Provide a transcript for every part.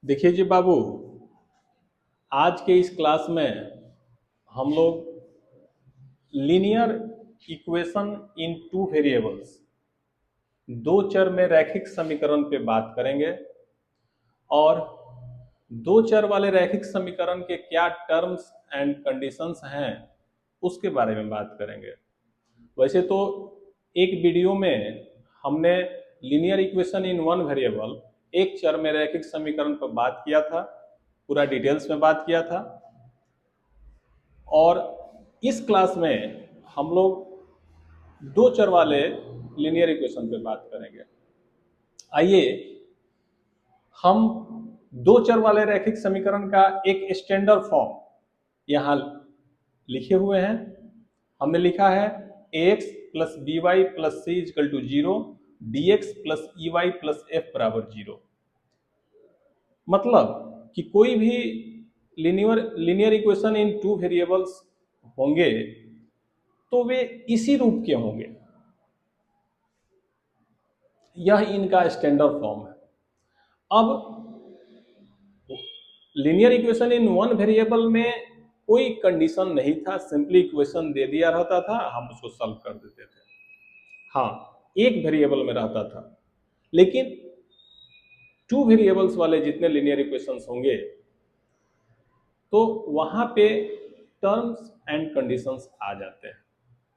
देखिए जी बाबू, आज के इस क्लास में हम लोग linear equation in two variables, दो चर में रैखिक समीकरण पे बात करेंगे। और दो चर वाले रैखिक समीकरण के क्या टर्म्स एंड कंडीशंस हैं उसके बारे में बात करेंगे। वैसे तो एक वीडियो में हमने linear equation in one variable, एक चर में रैखिक समीकरण पर बात किया था, पूरा डिटेल्स में बात किया था। और इस क्लास में हम लोग दो चर वाले लीनियर इक्वेशन पे बात करेंगे। आइए हम दो चर वाले रैखिक समीकरण का एक स्टैंडर्ड फॉर्म यहाँ लिखे हुए हैं। हमने लिखा है ax plus B Y plus C equal to 0, D X plus E Y plus F बराबर 0। मतलब कि कोई भी linear equation in two variables होंगे तो वे इसी रूप के होंगे। यह इनका स्टैंडर्ड फॉर्म है। अब linear equation in one variable में कोई कंडीशन नहीं था, सिंपली इक्वेशन दे दिया रहता था, हम उसको सॉल्व कर देते थे। हाँ, एक वेरिएबल में रहता था, लेकिन टू वेरिएबल्स वाले जितने लीनियर इक्वेशंस होंगे तो वहां पे टर्म्स एंड कंडीशंस आ जाते हैं।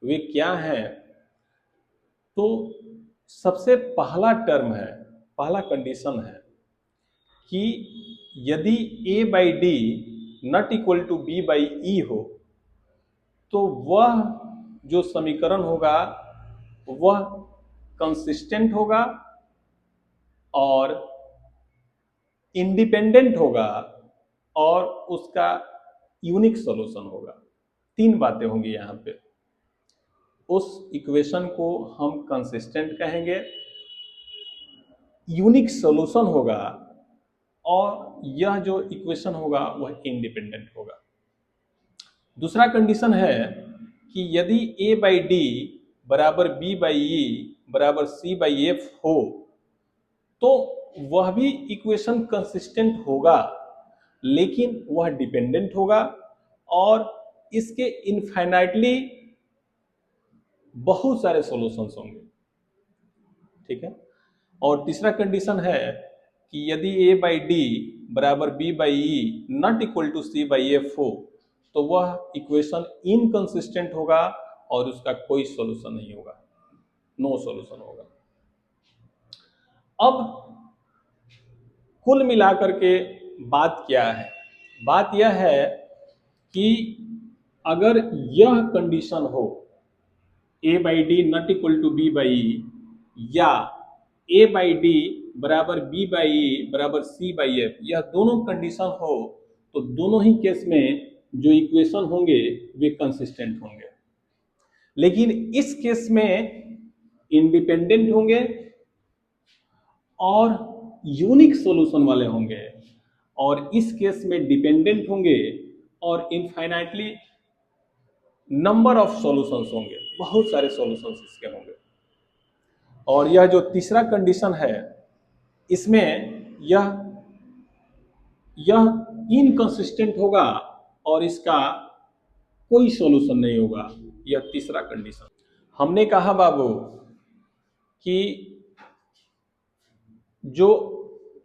वे क्या हैं? तो सबसे पहला टर्म है, पहला कंडीशन है कि यदि a by d not equal to b by e हो तो वह जो समीकरण होगा वह कंसिस्टेंट होगा और इंडिपेंडेंट होगा और उसका यूनिक सॉल्यूशन होगा। तीन बातें होंगी यहाँ पे। उस इक्वेशन को हम कंसिस्टेंट कहेंगे, यूनिक सॉल्यूशन होगा और यह जो इक्वेशन होगा वह इंडिपेंडेंट होगा। दूसरा कंडीशन है कि यदि a बाई डी बराबर b बाई ई बराबर c बाई एफ हो तो वह भी इक्वेशन कंसिस्टेंट होगा, लेकिन वह डिपेंडेंट होगा और इसके इनफाइनाइटली बहुत सारे सॉल्यूशंस होंगे। ठीक है। और तीसरा कंडीशन है कि यदि a बाई डी बराबर b by E not equal to c by F हो तो वह इक्वेशन इनकंसिस्टेंट होगा और उसका कोई सॉल्यूशन नहीं होगा, नो सॉल्यूशन होगा। अब कुल मिलाकर के बात क्या है? बात यह है कि अगर यह कंडीशन हो a by d not equal to b by e या a बाई डी बराबर b बाई ई बराबर c बाई एफ, यह दोनों कंडीशन हो तो दोनों ही केस में जो इक्वेशन होंगे वे कंसिस्टेंट होंगे। लेकिन इस केस में इंडिपेंडेंट होंगे और यूनिक सॉल्यूशन वाले होंगे, और इस केस में डिपेंडेंट होंगे और इनफाइनाइटली नंबर ऑफ सॉल्यूशंस होंगे, बहुत सारे सॉल्यूशंस इसके होंगे। और यह जो तीसरा कंडीशन है इसमें यह इनकंसिस्टेंट होगा और इसका कोई सॉल्यूशन नहीं होगा। यह तीसरा कंडीशन। हमने कहा बाबू कि जो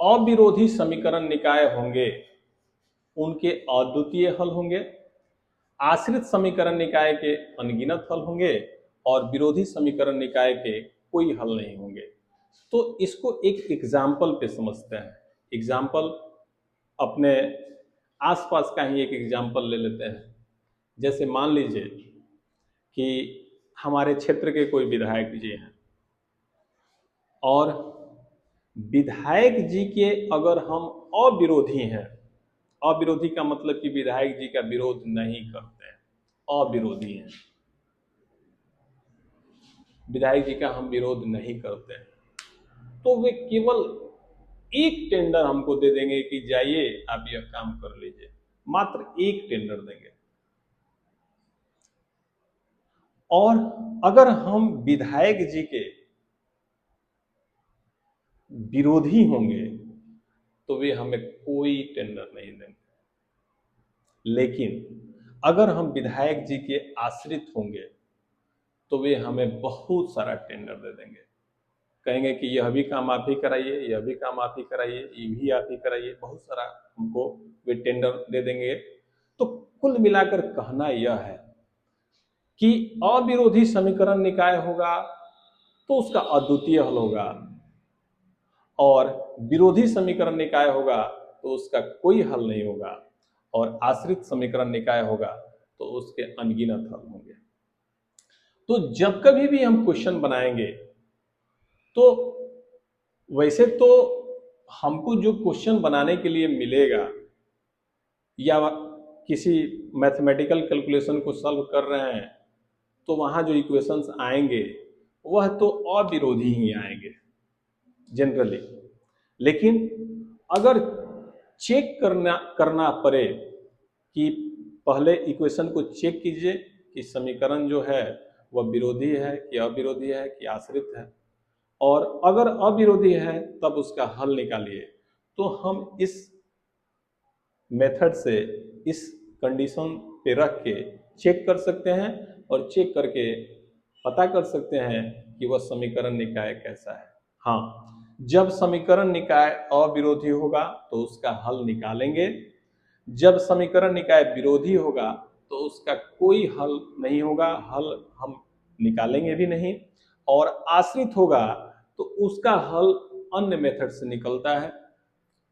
अविरोधी समीकरण निकाय होंगे उनके अद्वितीय हल होंगे, आश्रित समीकरण निकाय के अनगिनत हल होंगे और विरोधी समीकरण निकाय के कोई हल नहीं होंगे। तो इसको एक एग्जाम्पल पे समझते हैं। एग्जाम्पल अपने आसपास का ही एक एग्जाम्पल ले लेते हैं। जैसे मान लीजिए कि हमारे क्षेत्र के कोई विधायक जी हैं और विधायक जी के अगर हम अविरोधी हैं, अविरोधी का मतलब कि विधायक जी का विरोध नहीं करते हैं, अविरोधी हैं, विधायक जी का हम विरोध नहीं करते हैं, तो वे केवल एक टेंडर हमको दे देंगे कि जाइए आप यह काम कर लीजिए, मात्र एक टेंडर देंगे। और अगर हम विधायक जी के विरोधी होंगे तो वे हमें कोई टेंडर नहीं देंगे। लेकिन अगर हम विधायक जी के आश्रित होंगे तो वे हमें बहुत सारा टेंडर दे देंगे, कहेंगे कि यह भी काम आप ही कराइए, यह भी काम आप ही कराइए, ये भी आप ही कराइए, बहुत सारा हमको वे टेंडर दे देंगे। तो कुल मिलाकर कहना यह है कि अविरोधी समीकरण निकाय होगा तो उसका अद्वितीय हल होगा, और विरोधी समीकरण निकाय होगा तो उसका कोई हल नहीं होगा, और आश्रित समीकरण निकाय होगा तो उसके अनगिनत हल होंगे। तो जब कभी भी हम क्वेश्चन बनाएंगे तो वैसे तो हमको जो क्वेश्चन बनाने के लिए मिलेगा या किसी मैथमेटिकल कैलकुलेशन को सॉल्व कर रहे हैं तो वहाँ जो इक्वेशंस आएंगे वह तो अविरोधी ही आएंगे जनरली। लेकिन अगर चेक करना पड़े कि पहले इक्वेशन को चेक कीजिए कि समीकरण जो है वह विरोधी है कि अविरोधी है कि आश्रित है, और अगर अविरोधी है तब उसका हल निकालिए। तो हम इस मेथड से इस कंडीशन पे रख के चेक कर सकते हैं और चेक करके पता कर सकते हैं कि वह समीकरण निकाय कैसा है। हाँ, जब समीकरण निकाय अविरोधी होगा तो उसका हल निकालेंगे, जब समीकरण निकाय विरोधी होगा तो उसका कोई हल नहीं होगा, हल हम निकालेंगे भी नहीं, और आश्रित होगा तो उसका हल अन्य मेथड से निकलता है,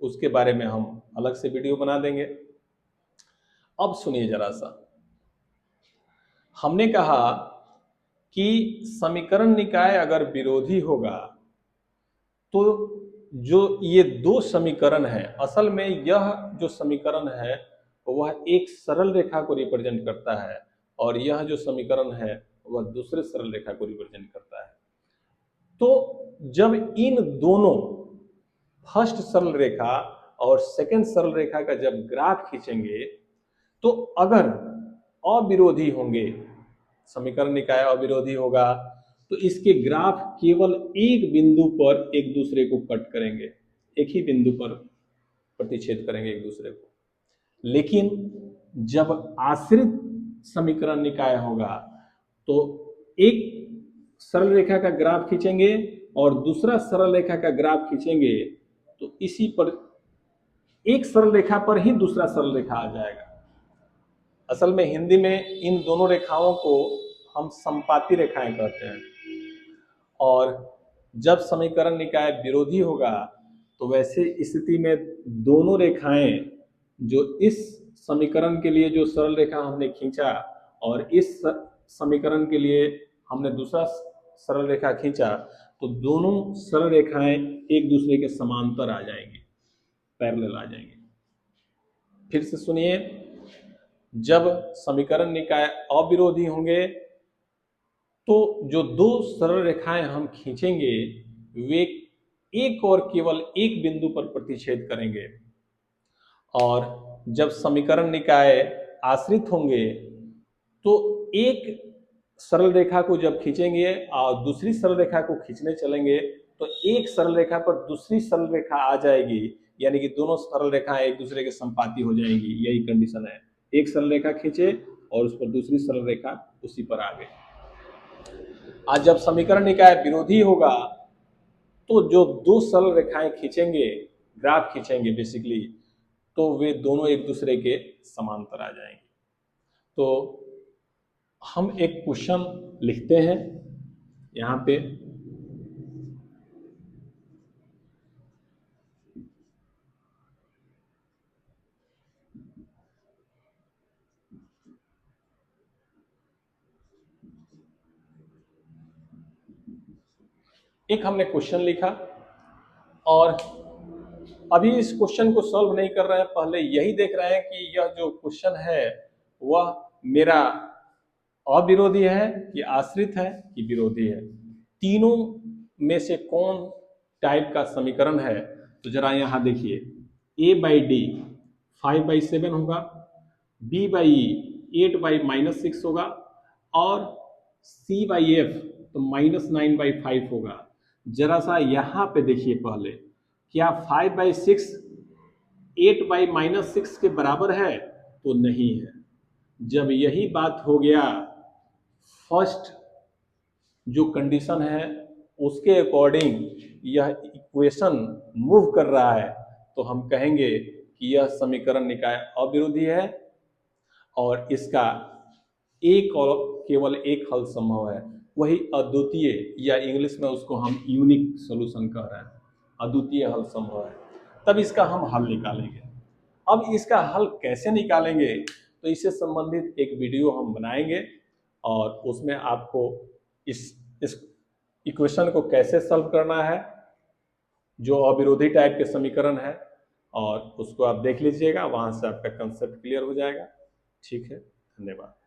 उसके बारे में हम अलग से वीडियो बना देंगे। अब सुनिए जरा सा, हमने कहा कि समीकरण निकाय अगर विरोधी होगा तो जो ये दो समीकरण है, असल में यह जो समीकरण है वह एक सरल रेखा को रिप्रेजेंट करता है और यह जो समीकरण है वह दूसरे सरल रेखा को रिप्रेजेंट करता है। तो जब इन दोनों फर्स्ट सरल रेखा और सेकंड सरल रेखा का जब ग्राफ खींचेंगे तो अगर अविरोधी होंगे, समीकरण निकाय अविरोधी होगा तो इसके ग्राफ केवल एक बिंदु पर एक दूसरे को कट करेंगे, एक ही बिंदु पर प्रतिच्छेद करेंगे एक दूसरे को। लेकिन जब आश्रित समीकरण निकाय होगा तो एक सरल रेखा का ग्राफ खींचेंगे और दूसरा सरल रेखा का ग्राफ खींचेंगे तो इसी पर एक सरल रेखा पर ही दूसरा सरल रेखा आ जाएगा। असल में हिंदी में इन दोनों रेखाओं को हम संपाती रेखाएं कहते हैं, और जब समीकरण निकाय विरोधी होगा तो वैसे स्थिति में दोनों रेखाएं जो इस समीकरण के लिए जो सरल रेखा हमने खींचा और इस समीकरण के लिए हमने दूसरा सरल रेखा खींचा तो दोनों सरल रेखाएं एक दूसरे के समांतर आ जाएंगी, पैरेलल आ जाएंगी। फिर से सुनिए, जब समीकरण निकाय अविरोधी होंगे तो जो दो सरल रेखाएं हम खींचेंगे वे एक और केवल एक बिंदु पर प्रतिच्छेद करेंगे, और जब समीकरण निकाय आश्रित होंगे तो एक सरल रेखा को जब खींचेंगे और दूसरी सरल रेखा को खींचने चलेंगे तो एक सरल रेखा पर दूसरी सरल रेखा आ जाएगी, यानी कि दोनों सरल रेखाएं एक दूसरे के संपाती हो जाएंगी। यही कंडीशन है, एक सरल रेखा खींचे और उस पर दूसरी सरल रेखा उसी पर आ गई। आज जब समीकरण निकाय विरोधी होगा तो जो दो सरल रेखाएं खींचेंगे, ग्राफ खींचेंगे बेसिकली, तो वे दोनों एक दूसरे के समांतर आ जाएंगे। तो हम एक क्वेश्चन लिखते हैं यहाँ पे, एक हमने क्वेश्चन लिखा और अभी इस क्वेश्चन को सॉल्व नहीं कर रहे हैं, पहले यही देख रहे हैं कि यह जो क्वेश्चन है वह मेरा अविरोधी है कि आश्रित है कि विरोधी है, तीनों में से कौन टाइप का समीकरण है। तो जरा यहां देखिए, a/d 5/7 होगा, b/e 8/-6 होगा और c/f तो -9/5 होगा। जरा सा यहाँ पे देखिए, पहले क्या 5/6 8/-6 के बराबर है तो नहीं है। जब यही बात हो गया फर्स्ट जो कंडीशन है उसके अकॉर्डिंग यह इक्वेशन मूव कर रहा है, तो हम कहेंगे कि यह समीकरण निकाय अविरोधी है और इसका एक और केवल एक हल संभव है, वही अद्वितीय, या इंग्लिश में उसको हम यूनिक सॉल्यूशन कह रहे हैं, अद्वितीय हल संभव है। तब इसका हम हल निकालेंगे। अब इसका हल कैसे निकालेंगे, तो इससे संबंधित एक वीडियो हम बनाएंगे और उसमें आपको इस इक्वेशन को कैसे सॉल्व करना है, जो अविरोधी टाइप के समीकरण है, और उसको आप देख लीजिएगा, वहां से आपका कंसेप्ट क्लियर हो जाएगा। ठीक है, धन्यवाद।